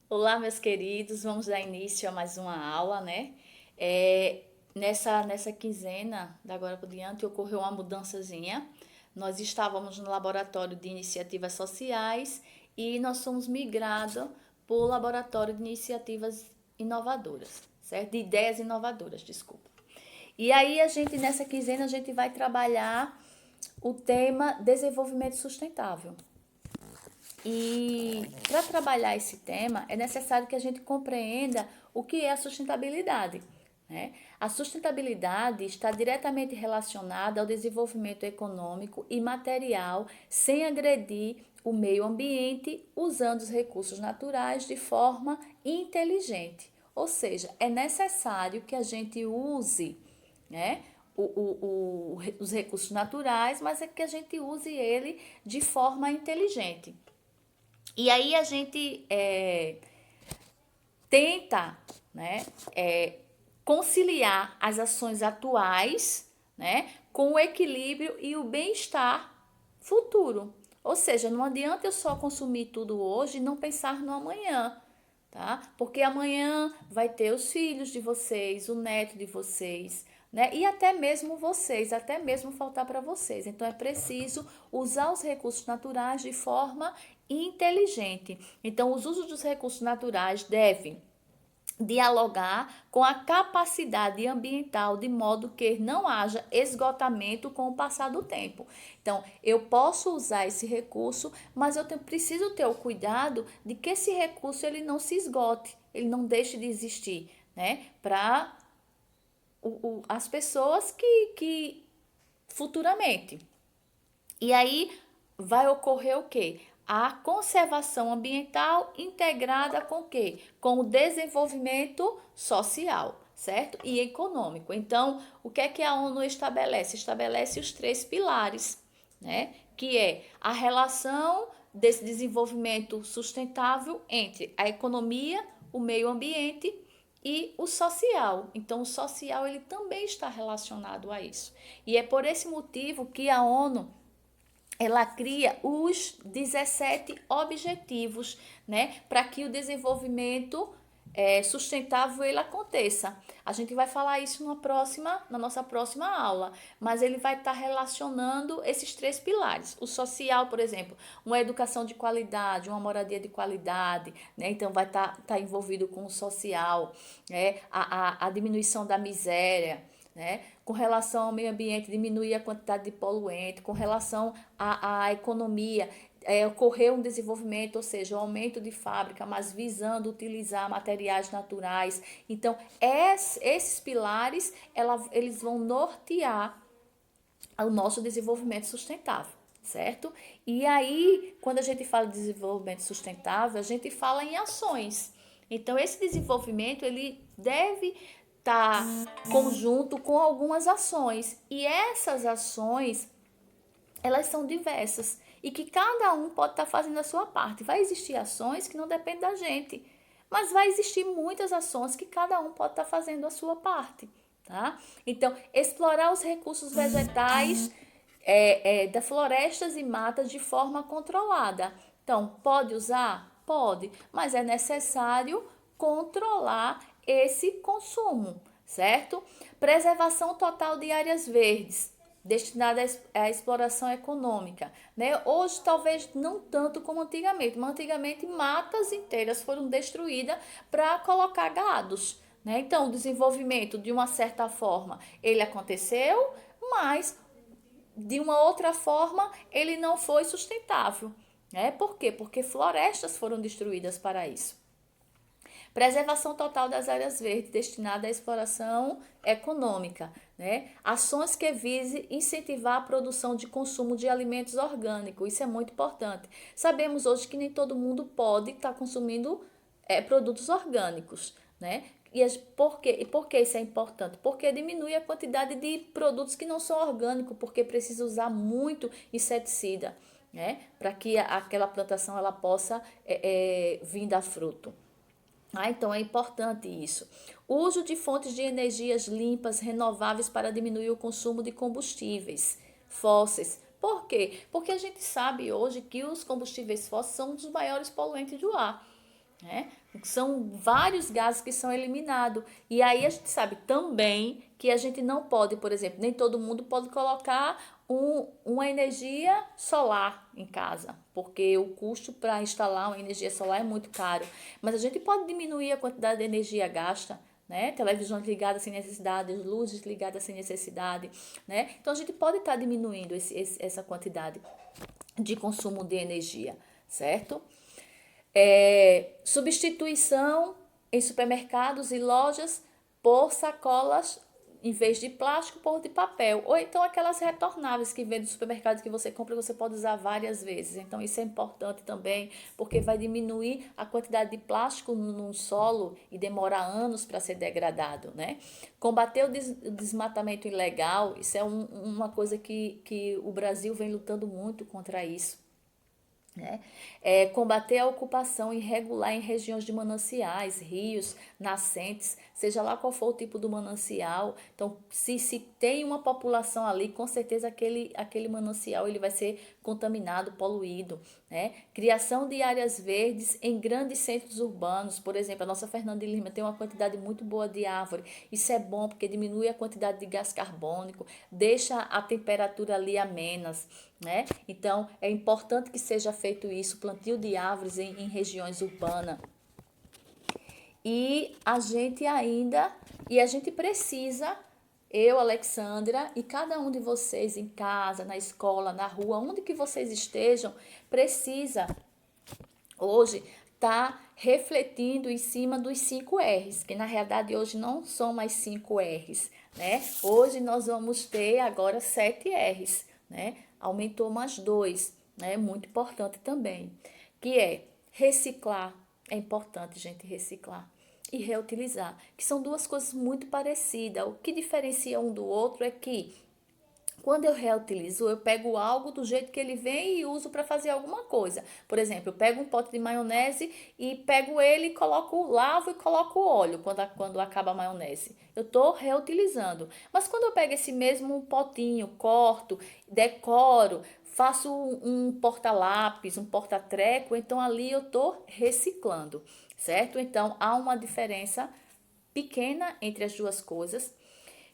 Olá, meus queridos, vamos dar início a mais uma aula, né? Nessa quinzena, da agora por diante, ocorreu uma mudançazinha. Nós estávamos no laboratório de iniciativas sociais e nós fomos migrados para o laboratório de iniciativas inovadoras, certo? De ideias inovadoras, desculpa. E aí, nessa quinzena, a gente vai trabalhar o tema desenvolvimento sustentável. E para trabalhar esse tema, é necessário que a gente compreenda o que é a sustentabilidade. Né? A sustentabilidade está diretamente relacionada ao desenvolvimento econômico e material sem agredir o meio ambiente, usando os recursos naturais de forma inteligente. Ou seja, é necessário que a gente use, né, os recursos naturais, mas é que a gente use ele de forma inteligente. E aí a gente tenta, né, conciliar as ações atuais, né, com o equilíbrio e o bem-estar futuro. Ou seja, não adianta eu só consumir tudo hoje e não pensar no amanhã, tá? Porque amanhã vai ter os filhos de vocês, o neto de vocês, né? E até mesmo vocês, até mesmo faltar para vocês. Então é preciso usar os recursos naturais de forma inteligente. Então, os usos dos recursos naturais devem dialogar com a capacidade ambiental de modo que não haja esgotamento com o passar do tempo. Então, eu posso usar esse recurso, mas preciso ter o cuidado de que esse recurso ele não se esgote, ele não deixe de existir, né? Para as pessoas que futuramente. E aí vai ocorrer o quê? A conservação ambiental integrada com o quê? Com o desenvolvimento social, certo? E econômico. Então, o que é que a ONU estabelece? Estabelece os três pilares, né? Que é a relação desse desenvolvimento sustentável entre a economia, o meio ambiente e o social. Então, o social ele também está relacionado a isso. E é por esse motivo que a ONU ela cria os 17 objetivos, né, para que o desenvolvimento sustentável ele aconteça. A gente vai falar isso na nossa próxima aula, mas ele vai estar relacionando esses três pilares. O social, por exemplo, uma educação de qualidade, uma moradia de qualidade, né? Então vai estar envolvido com o social, né? A diminuição da miséria, né? Com relação ao meio ambiente, diminuir a quantidade de poluente, com relação à economia, ocorrer um desenvolvimento, ou seja, um aumento de fábrica, mas visando utilizar materiais naturais. Então, esses pilares, eles vão nortear o nosso desenvolvimento sustentável, certo? E aí, quando a gente fala de desenvolvimento sustentável, a gente fala em ações. Então, esse desenvolvimento, ele deve estar conjunto com algumas ações. E essas ações, elas são diversas e que cada um pode estar fazendo a sua parte. Vai existir ações que não dependem da gente, mas vai existir muitas ações que cada um pode estar fazendo a sua parte, tá? Então, explorar os recursos vegetais da florestas e matas de forma controlada. Então, pode usar? Pode, mas é necessário controlar esse consumo, certo? Preservação total de áreas verdes destinada à exploração econômica, né? Hoje talvez não tanto como antigamente, mas antigamente matas inteiras foram destruídas para colocar gados, né? Então o desenvolvimento de uma certa forma ele aconteceu, mas de uma outra forma ele não foi sustentável, né? Por quê? Porque florestas foram destruídas para isso. Preservação total das áreas verdes destinada à exploração econômica, né? Ações que visem incentivar a produção de consumo de alimentos orgânicos, isso é muito importante. Sabemos hoje que nem todo mundo pode estar consumindo produtos orgânicos, né? Por que isso é importante? Porque diminui a quantidade de produtos que não são orgânicos, porque precisa usar muito inseticida, né? Para que aquela plantação ela possa vir dar fruto. Então é importante isso. Uso de fontes de energias limpas, renováveis para diminuir o consumo de combustíveis fósseis. Por quê? Porque a gente sabe hoje que os combustíveis fósseis são um dos maiores poluentes do ar, né? são vários gases que são eliminados. E aí a gente sabe também que a gente não pode, por exemplo, nem todo mundo pode colocar uma energia solar em casa, porque o custo para instalar uma energia solar é muito caro. Mas a gente pode diminuir a quantidade de energia gasta, né? Televisões ligadas sem necessidade, luzes ligadas sem necessidade, né? Então a gente pode estar diminuindo essa quantidade de consumo de energia, certo? Substituição em supermercados e lojas por sacolas, em vez de plástico, por de papel. Ou então aquelas retornáveis que vem do supermercado que você compra e você pode usar várias vezes. Então isso é importante também, porque vai diminuir a quantidade de plástico no solo e demora anos para ser degradado, né? Combater o desmatamento ilegal, isso é uma coisa que o Brasil vem lutando muito contra isso, né? Combater a ocupação irregular em regiões de mananciais, rios, nascentes, seja lá qual for o tipo do manancial. Então, se tem uma população ali, com certeza aquele manancial ele vai ser contaminado, poluído, né? Criação de áreas verdes em grandes centros urbanos. Por exemplo, a nossa Fernanda de Lima tem uma quantidade muito boa de árvore. Isso é bom porque diminui a quantidade de gás carbônico, deixa a temperatura ali amenas, né? Então, é importante que seja feito isso, plantio de árvores em regiões urbanas. E a gente precisa, eu, Alexandra, e cada um de vocês em casa, na escola, na rua, onde que vocês estejam, precisa hoje tá refletindo em cima dos 5 R's, que na realidade hoje não são mais 5 R's, né? Hoje nós vamos ter agora 7 R's, né? Aumentou mais 2, né? Muito importante também, que é reciclar. É importante, gente, reciclar e reutilizar, que são duas coisas muito parecidas. O que diferencia um do outro é que quando eu reutilizo, eu pego algo do jeito que ele vem e uso para fazer alguma coisa. Por exemplo, eu pego um pote de maionese e pego ele e coloco, lavo e coloco óleo quando acaba a maionese. Eu estou reutilizando. Mas quando eu pego esse mesmo potinho, corto, decoro, faço um porta-lápis, um porta-treco, então ali eu estou reciclando, certo? Então há uma diferença pequena entre as duas coisas.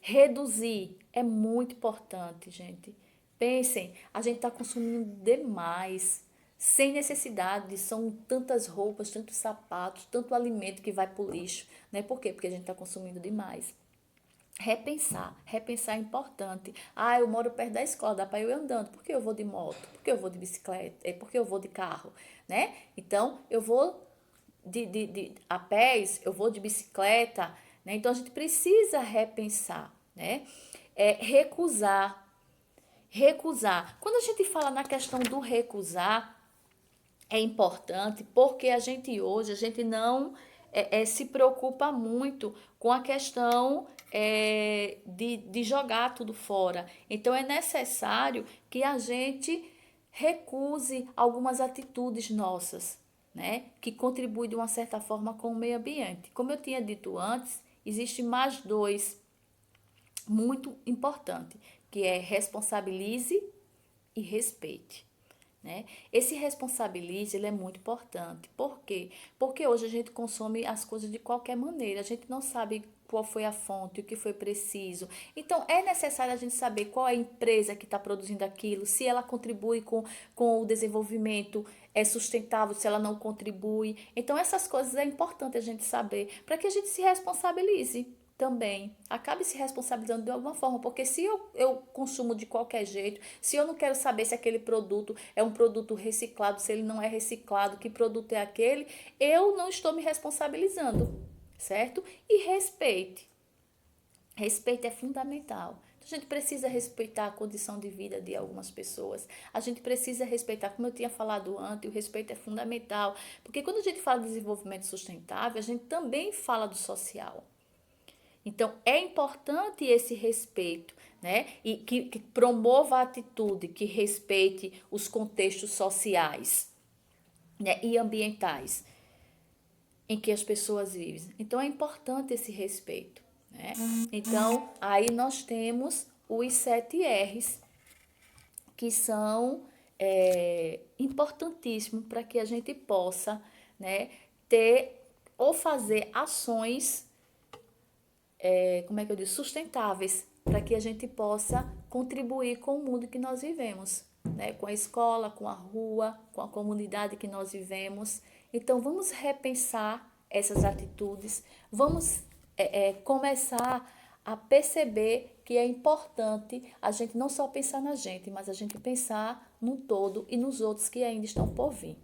Reduzir é muito importante, gente. Pensem, a gente está consumindo demais, sem necessidade. São tantas roupas, tantos sapatos, tanto alimento que vai para o lixo, né? Por quê? Porque a gente está consumindo demais. Repensar é importante. Ah, eu moro perto da escola, dá para eu ir andando. Por que eu vou de moto? Por que eu vou de bicicleta? Por que eu vou de carro, né? Então, eu vou a pés, eu vou de bicicleta, né? Então a gente precisa repensar, né? Recusar. Recusar. Quando a gente fala na questão do recusar, é importante porque a gente não se preocupa muito com a questão de jogar tudo fora. Então é necessário que a gente recuse algumas atitudes nossas, né? Que contribuem de uma certa forma com o meio ambiente. Como eu tinha dito antes, existe mais dois muito importante, que é responsabilize e respeite, né? Esse responsabilize, ele é muito importante. Por quê? Porque hoje a gente consome as coisas de qualquer maneira. A gente não sabe qual foi a fonte, o que foi preciso. Então, é necessário a gente saber qual é a empresa que está produzindo aquilo, se ela contribui com o desenvolvimento sustentável, se ela não contribui. Então, essas coisas é importante a gente saber, para que a gente se responsabilize também. Acabe se responsabilizando de alguma forma, porque se eu consumo de qualquer jeito, se eu não quero saber se aquele produto é um produto reciclado, se ele não é reciclado, que produto é aquele, eu não estou me responsabilizando, certo? E respeite. Respeito é fundamental. A gente precisa respeitar a condição de vida de algumas pessoas. A gente precisa respeitar, como eu tinha falado antes, o respeito é fundamental. Porque quando a gente fala de desenvolvimento sustentável, a gente também fala do social. Então, é importante esse respeito, né? E que promova a atitude, que respeite os contextos sociais, né? E ambientais em que as pessoas vivem. Então, é importante esse respeito, né? Então, aí nós temos os 7 R's, que são importantíssimos para que a gente possa, né, ter ou fazer ações, como é que eu digo, sustentáveis, para que a gente possa contribuir com o mundo que nós vivemos, né? Com a escola, com a rua, com a comunidade que nós vivemos. Então, vamos repensar essas atitudes, vamos começar a perceber que é importante a gente não só pensar na gente, mas a gente pensar no todo e nos outros que ainda estão por vir.